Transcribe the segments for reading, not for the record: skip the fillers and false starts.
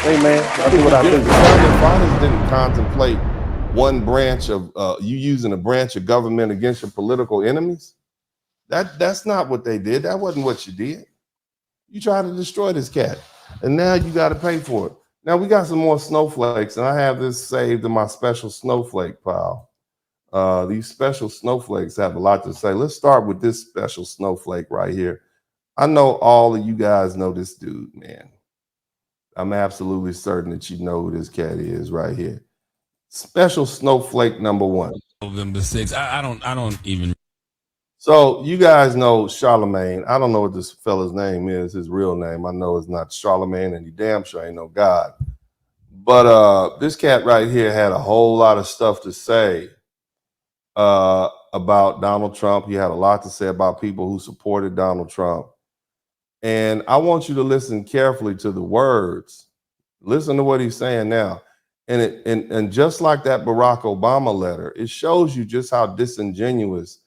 Hey man, I that's think what I the think. founding fathers didn't contemplate one branch of you using a branch of government against your political enemies. That's not what they did. That wasn't what you did. You tried to destroy this cat, and now you got to pay for it. Now we got some more snowflakes, and I have this saved in my special snowflake pile. These special snowflakes have a lot to say. Let's start with this special snowflake right here. I know all of you guys know this dude, man. I'm absolutely certain that you know who this cat is right here. Special snowflake number 1. November 6th. I don't even. So you guys know Charlemagne. I don't know what this fella's name is, his real name. I know it's not Charlemagne, and he damn sure ain't no God. But this cat right here had a whole lot of stuff to say about Donald Trump. He had a lot to say about people who supported Donald Trump. And I want you to listen carefully to the words. Listen to what he's saying now. And just like that Barack Obama letter, it shows you just how disingenuous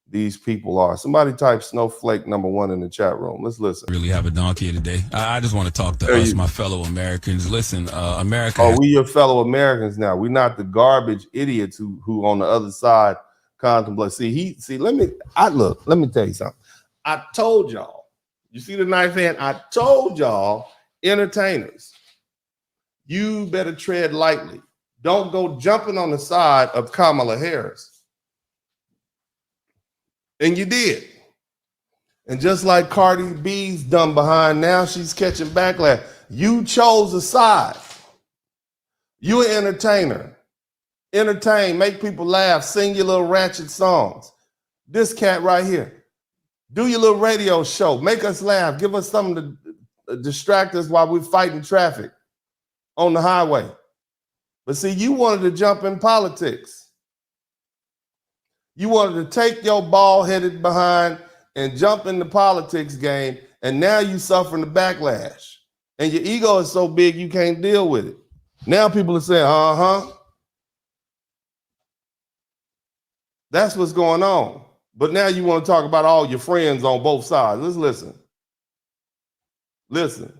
these people are. Somebody type snowflake number 1 in the chat room. Let's listen. Really have a donkey today. I just want to talk to us, my fellow Americans. Listen, America. Oh, we your fellow Americans now. We're not the garbage idiots who on the other side contemplate. Let me tell you something. I told y'all. You see the knife hand? I told y'all, entertainers, you better tread lightly. Don't go jumping on the side of Kamala Harris. And you did. And just like Cardi B's done behind, now she's catching backlash. You chose a side. You an entertainer. Entertain, make people laugh, sing your little ratchet songs. This cat right here. Do your little radio show. Make us laugh. Give us something to distract us while we're fighting traffic on the highway. But see, you wanted to jump in politics. You wanted to take your bald-headed behind and jump in the politics game, and now you suffering the backlash. And your ego is so big you can't deal with it. Now people are saying, that's what's going on. But now you want to talk about all your friends on both sides. Let's listen. Listen.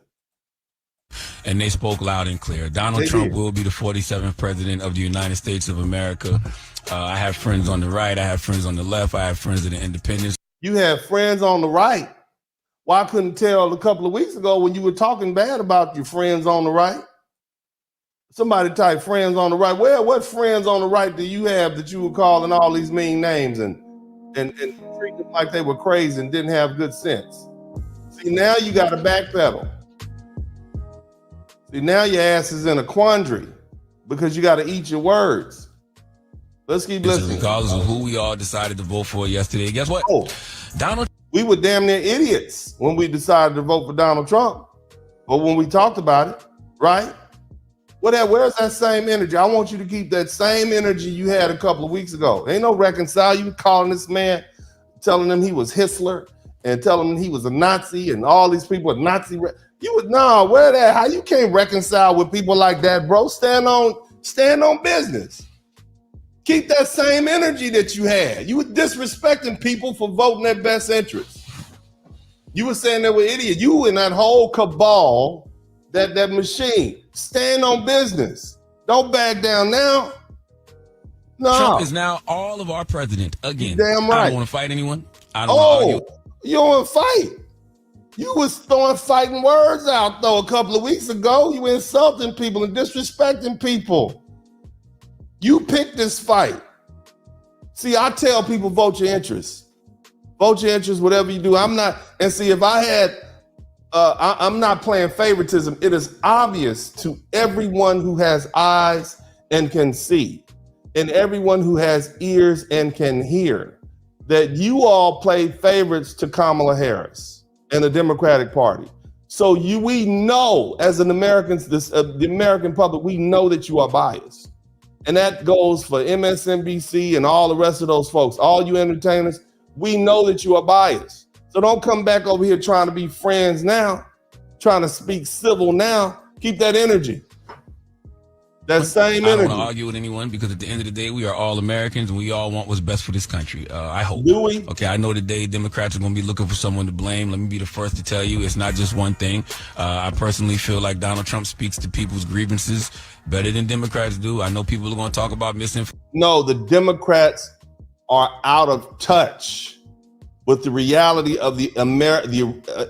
And they spoke loud and clear. Donald Trump will be the 47th president of the United States of America. I have friends on the right. I have friends on the left. I have friends in the independents. You have friends on the right. Well, I couldn't tell a couple of weeks ago when you were talking bad about your friends on the right. Somebody type friends on the right. Well, what friends on the right do you have that you were calling all these mean names and treat them like they were crazy and didn't have good sense? See, now you got to backpedal. See, now your ass is in a quandary because you got to eat your words. Let's keep listening. Regardless of who we all decided to vote for yesterday, guess what? We were damn near idiots when we decided to vote for Donald Trump. But when we talked about it, right? Where's that same energy? I want you to keep that same energy you had a couple of weeks ago. Ain't no reconcile. You calling this man, telling him he was Hitler and telling him he was a Nazi and all these people are Nazi. Where that? How you can't reconcile with people like that, bro? Stand on business. Keep that same energy that you had. You were disrespecting people for voting their best interest. You were saying they were idiots. You and that whole cabal, that machine. Stand on business. Don't back down now. No. Trump is now all of our president again. Damn right. I don't want to fight anyone. I don't want to argue. You don't want to fight. You was throwing fighting words out, though, a couple of weeks ago. You were insulting people and disrespecting people. You picked this fight. See, I tell people, vote your interests. Vote your interests, whatever you do. I'm not, and see, if I had, I'm not playing favoritism. It is obvious to everyone who has eyes and can see, and everyone who has ears and can hear, that you all play favorites to Kamala Harris and the Democratic Party. So we know, as an Americans, the American public, we know that you are biased. And that goes for MSNBC and all the rest of those folks. All you entertainers, we know that you are biased. So don't come back over here trying to be friends now, trying to speak civil now. Keep that energy. That same I don't energy. want to argue with anyone because at the end of the day, we are all Americans and we all want what's best for this country. I hope. Do we? Okay, I know today Democrats are going to be looking for someone to blame. Let me be the first to tell you it's not just one thing. I personally feel like Donald Trump speaks to people's grievances better than Democrats do. I know people are going to talk about misinformation. No, the Democrats are out of touch with the reality of the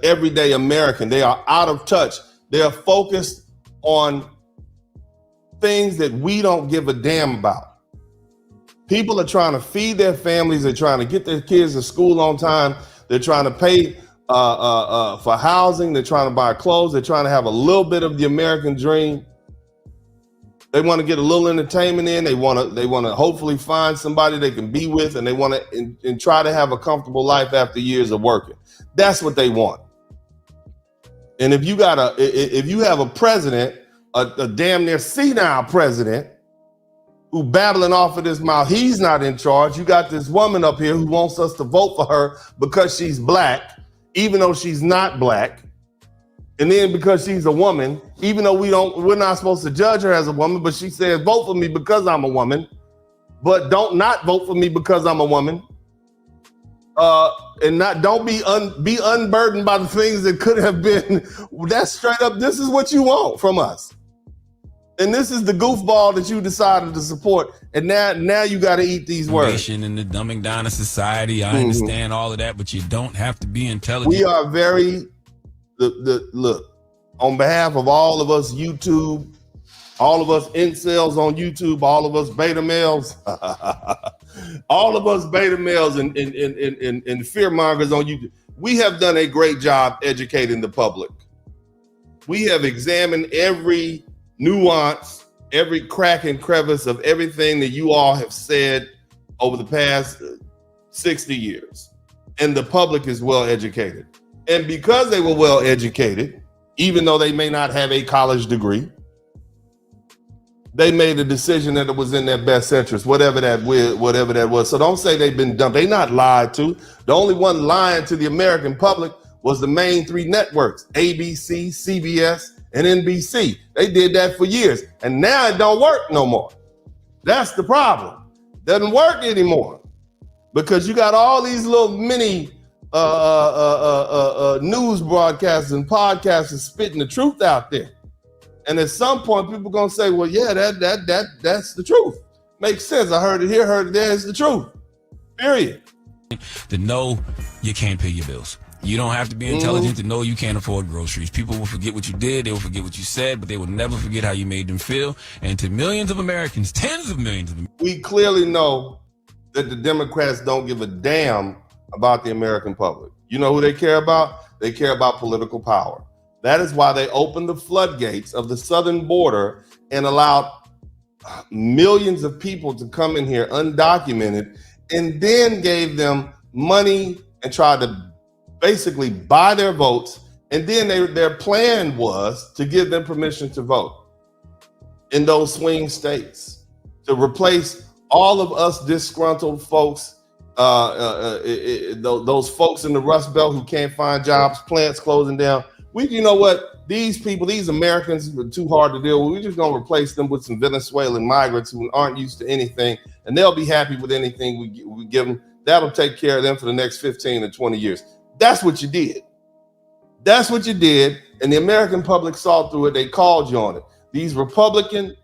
everyday American. They are out of touch. They are focused on things that we don't give a damn about. People are trying to feed their families. They're trying to get their kids to school on time. They're trying to pay for housing. They're trying to buy clothes. They're trying to have a little bit of the American dream. They want to get a little entertainment in. They want to hopefully find somebody they can be with, and they want to and try to have a comfortable life after years of working. That's what they want. And if you have a president, a damn near senile president who babbling off of his mouth, he's not in charge. You got this woman up here who wants us to vote for her because she's black, even though she's not black. And then because she's a woman, even though we're not supposed to judge her as a woman, but she says, vote for me because I'm a woman, but don't not vote for me because I'm a woman. And don't be unburdened by the things that could have been. That's straight up, this is what you want from us. And this is the goofball that you decided to support. And now you got to eat these words. And the dumbing down of society. I understand all of that, but you don't have to be intelligent. We are very, look, on behalf of all of us YouTube, all of us incels on YouTube, all of us beta males, all of us beta males and fear mongers on YouTube, we have done a great job educating the public. We have examined every nuance, every crack and crevice of everything that you all have said over the past 60 years. And the public is well educated. And because they were well educated, even though they may not have a college degree, they made a decision that it was in their best interest, whatever that was. So don't say they've been dumped. They not lied to. The only one lying to the American public was the main three networks, ABC, CBS, and NBC. They did that for years. And now it don't work no more. That's the problem. Doesn't work anymore because you got all these little mini news broadcasters and podcasters spitting the truth out there. And at some point, people are gonna say, well, yeah, that's the truth. Makes sense. I heard it here, heard it there. It's the truth. Period. To know you can't pay your bills. You don't have to be intelligent to know you can't afford groceries. People will forget what you did. They will forget what you said, but they will never forget how you made them feel. And to millions of Americans, tens of millions of Americans, we clearly know that the Democrats don't give a damn about the American public. You know who they care about? They care about political power. That is why they opened the floodgates of the southern border and allowed millions of people to come in here undocumented, and then gave them money and tried to basically buy their votes. And then their plan was to give them permission to vote in those swing states, to replace all of us disgruntled folks, those folks in the Rust Belt who can't find jobs, plants closing down. You know what? These people, these Americans are too hard to deal with. We're just going to replace them with some Venezuelan migrants who aren't used to anything, and they'll be happy with anything we give them. That'll take care of them for the next 15 to 20 years. That's what you did. That's what you did, and the American public saw through it. They called you on it. These Republican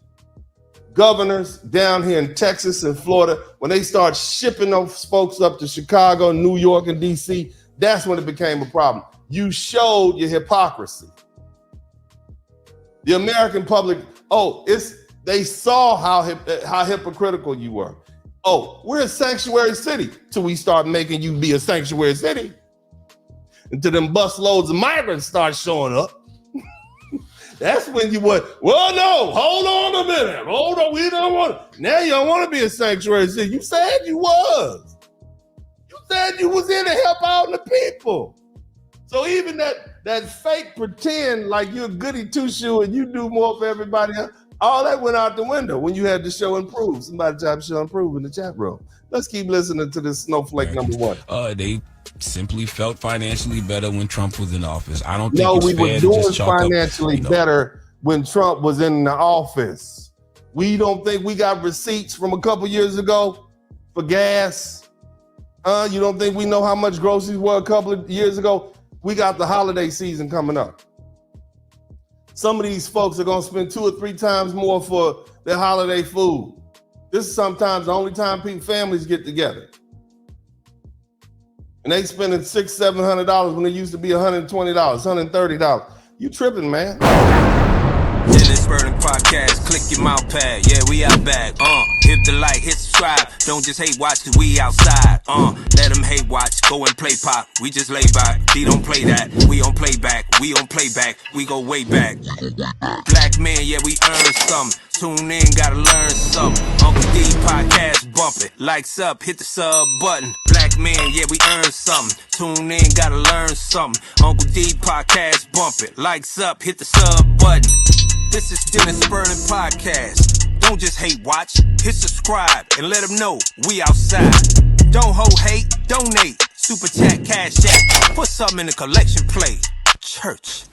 governors down here in Texas and Florida, when they start shipping those folks up to Chicago, New York, and DC, that's when it became a problem. You showed your hypocrisy. The American public, they saw how hypocritical you were. Oh, we're a sanctuary city till we start making you be a sanctuary city. Until them bus loads of migrants start showing up. That's when you went, well, no, hold on a minute. Hold on, we don't want, now you don't want to be a sanctuary city. You said you was. You said you was in to help out the people. So even that fake pretend like you're a goody two-shoe and you do more for everybody else, all that went out the window when you had to show and prove. Somebody type show and prove in the chat room. Let's keep listening to this snowflake number one. They simply felt financially better when Trump was in office. I don't think we it's fair were to doing just chalk financially better when Trump was in the office. We don't think we got receipts from a couple years ago for gas? You don't think we know how much groceries were a couple of years ago? We got the holiday season coming up. Some of these folks are going to spend 2 or 3 times more for their holiday food. This is sometimes the only time families get together. And they spending $600, $700 when it used to be $120, $130. You tripping, man. DennisSpurling podcast, click your mouse pad, yeah, we out back, hit the like, hit subscribe, don't just hate watch, cause we outside, let them hate watch, go and play pop, we just lay back, he don't play that, we on playback, we on playback, we go way back, black men, yeah, we earn something, tune in, gotta learn something, Uncle D podcast, bump it, likes up, hit the sub button, black men, yeah, we earn something, tune in, gotta learn something, Uncle D podcast, bump it, likes up, hit the sub button. This is DennisSpurling podcast. Don't just hate watch, hit subscribe and let them know we outside. Don't hold hate, donate, super chat, cash app, put something in the collection plate. Church.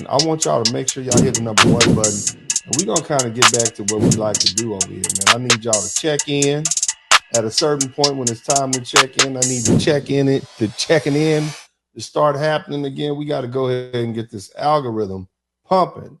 I want y'all to make sure y'all hit the number 1 button. And we're going to kind of get back to what we like to do over here, man. I need y'all to check in at a certain point when it's time to check in. I need to checking in to start happening again. We got to go ahead and get this algorithm pumping